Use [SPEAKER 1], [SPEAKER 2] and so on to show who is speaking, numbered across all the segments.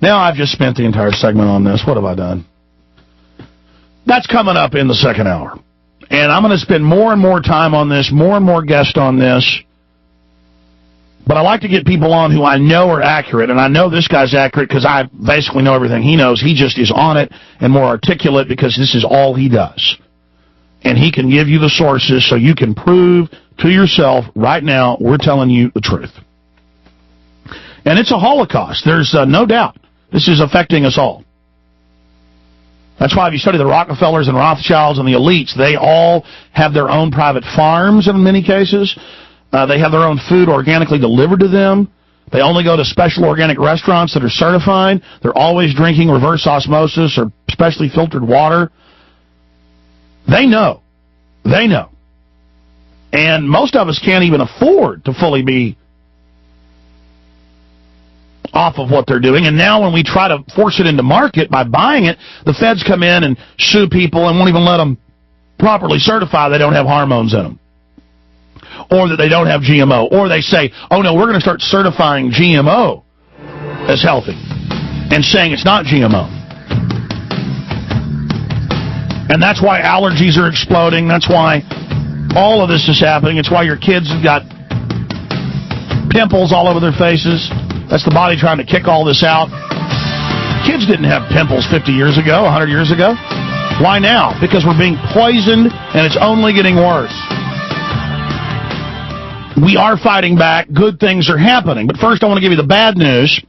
[SPEAKER 1] Now I've just spent the entire segment on this. What have I done? That's coming up in the second hour. And I'm going to spend more and more time on this, more and more guests on this. But I like to get people on who I know are accurate, and I know this guy's accurate because I basically know everything he knows. He just is on it and more articulate because this is all he does. And he can give you the sources so you can prove to yourself right now we're telling you the truth. And it's a holocaust. There's no doubt. This is affecting us all. That's why if you study the Rockefellers and Rothschilds and the elites, they all have their own private farms in many cases. They have their own food organically delivered to them. They only go to special organic restaurants that are certified. They're always drinking reverse osmosis or specially filtered water. They know. They know. And most of us can't even afford to fully be off of what they're doing. And now when we try to force it into market by buying it, the feds come in and sue people and won't even let them properly certify they don't have hormones in them. Or that they don't have GMO. Or they say, oh no, we're going to start certifying GMO as healthy. And saying it's not GMO. And that's why allergies are exploding. That's why all of this is happening. It's why your kids have got pimples all over their faces. That's the body trying to kick all this out. Kids didn't have pimples 50 years ago, 100 years ago. Why now? Because we're being poisoned, and it's only getting worse. We are fighting back. Good things are happening. But first I want to give you the bad news,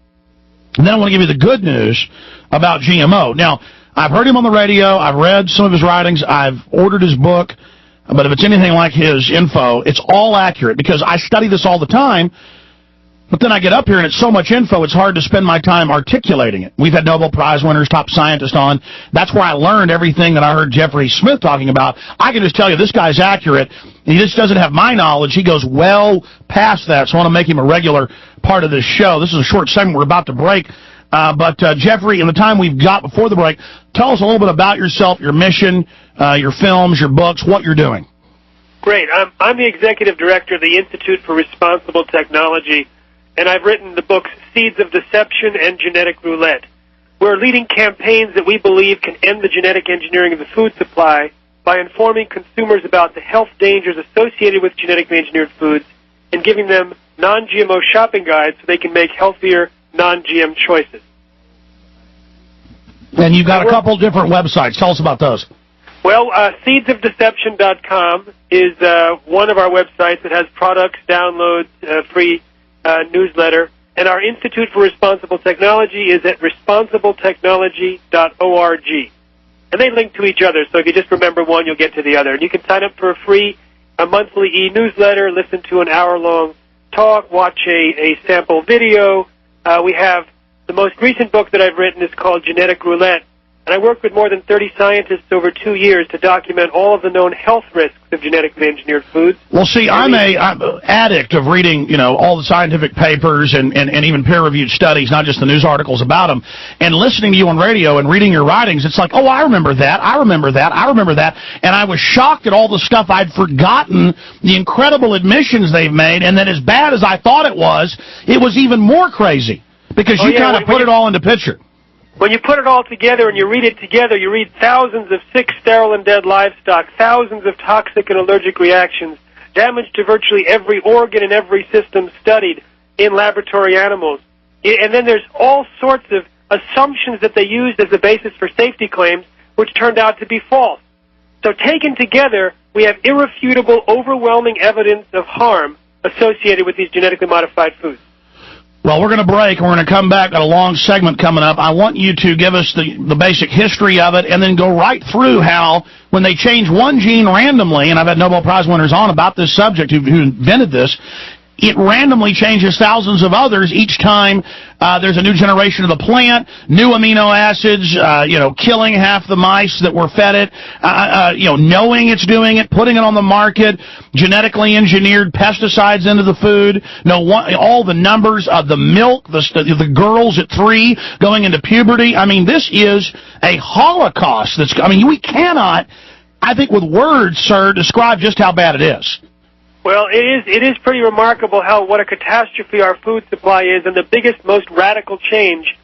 [SPEAKER 1] and then I want to give you the good news about GMO. Now, I've heard him on the radio. I've read some of his writings. I've ordered his book. But if it's anything like his info, it's all accurate because I study this all the time. But then I get up here and it's so much info, it's hard to spend my time articulating it. We've had Nobel Prize winners, top scientists on. That's where I learned everything that I heard Jeffrey Smith talking about. I can just tell you this guy's accurate. He just doesn't have my knowledge. He goes well past that, so I want to make him a regular part of this show. This is a short segment. We're about to break. But Jeffrey, in the time we've got before the break, tell us a little bit about yourself, your mission, your films, your books, what you're doing.
[SPEAKER 2] Great. I'm the executive director of the Institute for Responsible Technology, and I've written the books Seeds of Deception and Genetic Roulette. We're leading campaigns that we believe can end the genetic engineering of the food supply by informing consumers about the health dangers associated with genetically engineered foods and giving them non-GMO shopping guides so they can make healthier, non-GM choices.
[SPEAKER 1] And you've got a couple different websites. Tell us about those.
[SPEAKER 2] Well, seedsofdeception.com is one of our websites that has products, downloads, free newsletter. And our Institute for Responsible Technology is at responsibletechnology.org. And they link to each other, so if you just remember one, you'll get to the other. And you can sign up for a free monthly e-newsletter, listen to an hour-long talk, watch a sample video. We have the most recent book that I've written is called Genetic Roulette. And I worked with more than 30 scientists over 2 years to document all of the known health risks of genetically engineered foods.
[SPEAKER 1] Well, see, I'm an addict of reading, all the scientific papers and even peer-reviewed studies, not just the news articles about them, and listening to you on radio and reading your writings. It's like, oh, I remember that, I remember that, I remember that. And I was shocked at all the stuff I'd forgotten, the incredible admissions they've made, and then as bad as I thought it was even more crazy because you kind of put it all into picture.
[SPEAKER 2] When you put it all together and you read it together, you read thousands of sick, sterile, and dead livestock, thousands of toxic and allergic reactions, damage to virtually every organ and every system studied in laboratory animals. And then there's all sorts of assumptions that they used as the basis for safety claims, which turned out to be false. So taken together, we have irrefutable, overwhelming evidence of harm associated with these genetically modified foods.
[SPEAKER 1] Well, we're going to break, and we're going to come back. Got a long segment coming up. I want you to give us the basic history of it and then go right through how, when they change one gene randomly, and I've had Nobel Prize winners on about this subject who invented this, it randomly changes thousands of others each time there's a new generation of the plant, new amino acids, killing half the mice that were fed it, knowing it's doing it, putting it on the market, genetically engineered pesticides into the food, all the numbers of the milk, the girls at 3 going into puberty. I mean, this is a holocaust. We cannot, I think with words, sir, describe just how bad it is.
[SPEAKER 2] Well, it is pretty remarkable what a catastrophe our food supply is, and the biggest, most radical change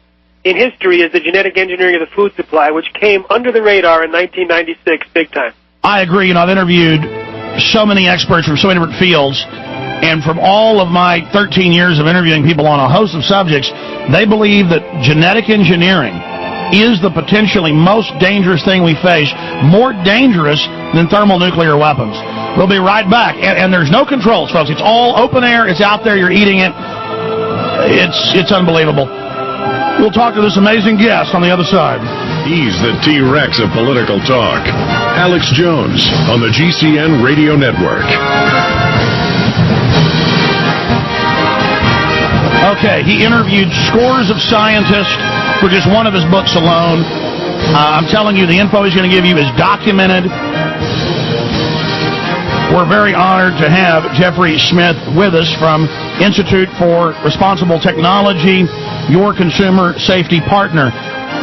[SPEAKER 2] in history is the genetic engineering of the food supply, which came under the radar in 1996 big time.
[SPEAKER 1] I agree. I've interviewed so many experts from so many different fields, and from all of my 13 years of interviewing people on a host of subjects, they believe that genetic engineering is the potentially most dangerous thing we face, more dangerous than thermonuclear weapons. We'll be right back. And there's no controls, folks. It's all open air. It's out there. You're eating it. It's unbelievable. We'll talk to this amazing guest on the other side.
[SPEAKER 3] He's the T-Rex of political talk. Alex Jones on the GCN Radio Network.
[SPEAKER 1] Okay, he interviewed scores of scientists for just one of his books alone. I'm telling you, the info he's going to give you is documented. We're very honored to have Jeffrey Smith with us from Institute for Responsible Technology, your consumer safety partner.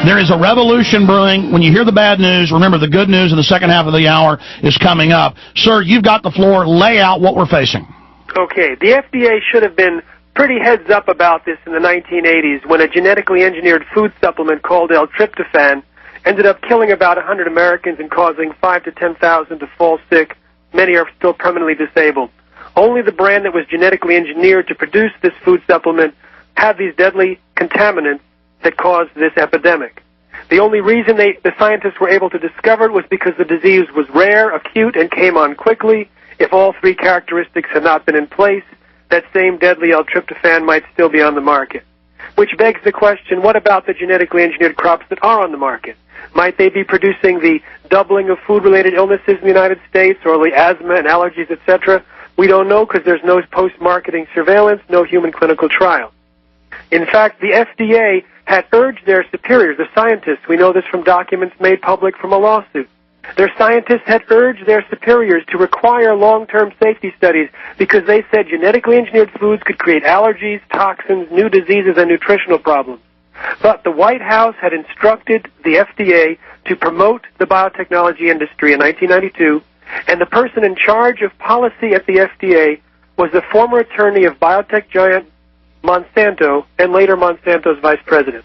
[SPEAKER 1] There is a revolution brewing. When you hear the bad news, remember the good news in the second half of the hour is coming up. Sir, you've got the floor. Lay out what we're facing.
[SPEAKER 2] Okay, the FDA should have been pretty heads up about this in the 1980s when a genetically engineered food supplement called L-tryptophan ended up killing about 100 Americans and causing 5,000 to 10,000 to fall sick. Many are still permanently disabled. Only the brand that was genetically engineered to produce this food supplement had these deadly contaminants that caused this epidemic. The only reason the scientists were able to discover it was because the disease was rare, acute, and came on quickly. If all three characteristics had not been in place, that same deadly L-tryptophan might still be on the market. Which begs the question, what about the genetically engineered crops that are on the market? Might they be producing the doubling of food-related illnesses in the United States, or the asthma and allergies, etc.? We don't know because there's no post-marketing surveillance, no human clinical trial. In fact, the FDA had urged their superiors, the scientists, we know this from documents made public from a lawsuit, their scientists had urged their superiors to require long-term safety studies because they said genetically engineered foods could create allergies, toxins, new diseases, and nutritional problems. But the White House had instructed the FDA to promote the biotechnology industry in 1992, and the person in charge of policy at the FDA was the former attorney of biotech giant Monsanto and later Monsanto's vice president.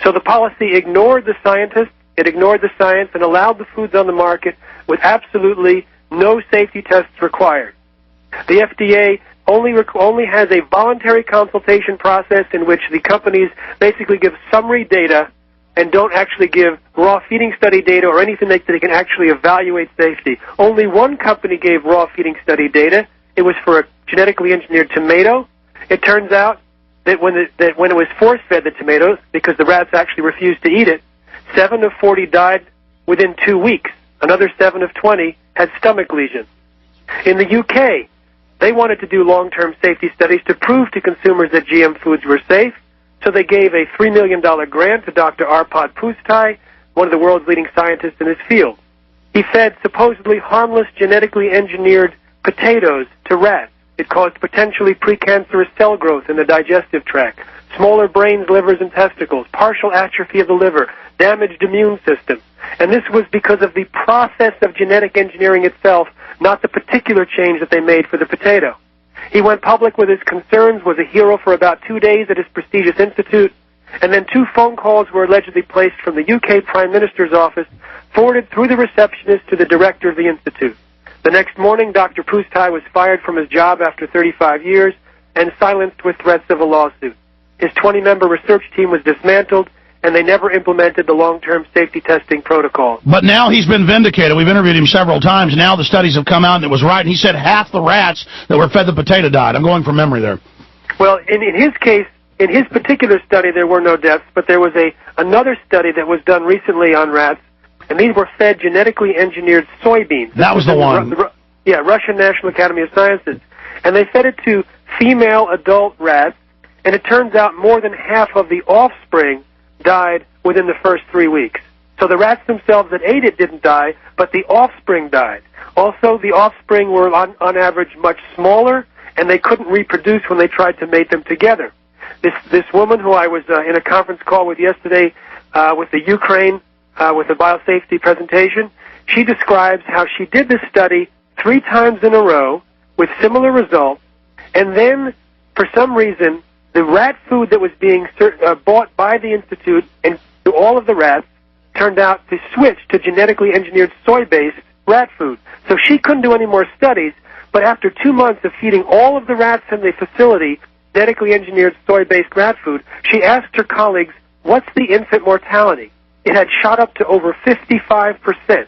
[SPEAKER 2] So the policy ignored the scientists, it ignored the science, and allowed the foods on the market with absolutely no safety tests required. The FDA only has a voluntary consultation process in which the companies basically give summary data and don't actually give raw feeding study data or anything that they can actually evaluate safety. Only one company gave raw feeding study data. It was for a genetically engineered tomato. It turns out that when it was force-fed the tomatoes, because the rats actually refused to eat it, 7 of 40 died within 2 weeks. Another 7 of 20 had stomach lesions. In the UK, they wanted to do long-term safety studies to prove to consumers that GM foods were safe, so they gave a $3 million grant to Dr. Arpad Pustai, one of the world's leading scientists in his field. He fed supposedly harmless genetically engineered potatoes to rats. It caused potentially precancerous cell growth in the digestive tract, smaller brains, livers, and testicles, partial atrophy of the liver, damaged immune system. And this was because of the process of genetic engineering itself, not the particular change that they made for the potato. He went public with his concerns, was a hero for about 2 days at his prestigious institute, and then 2 phone calls were allegedly placed from the UK Prime Minister's office, forwarded through the receptionist to the director of the institute. The next morning, Dr. Pustai was fired from his job after 35 years and silenced with threats of a lawsuit. His 20-member research team was dismantled, and they never implemented the long-term safety testing protocol.
[SPEAKER 1] But now he's been vindicated. We've interviewed him several times. Now the studies have come out, and it was right. And he said half the rats that were fed the potato died. I'm going from memory there.
[SPEAKER 2] Well, in his case, in his particular study, there were no deaths, but there was another study that was done recently on rats, and these were fed genetically engineered soybeans.
[SPEAKER 1] That was the one.
[SPEAKER 2] Russian National Academy of Sciences. And they fed it to female adult rats, and it turns out more than half of the offspring died within the first 3 weeks. So the rats themselves that ate it didn't die, but the offspring died. Also, the offspring were on average much smaller, and they couldn't reproduce when they tried to mate them together. This woman who I was in a conference call with yesterday with the Ukraine, with a biosafety presentation, she describes how she did this study 3 times in a row with similar results, and then, for some reason, the rat food that was being bought by the Institute and to all of the rats turned out to switch to genetically engineered soy-based rat food. So she couldn't do any more studies, but after 2 months of feeding all of the rats in the facility genetically engineered soy-based rat food, she asked her colleagues, what's the infant mortality? It had shot up to over 55%.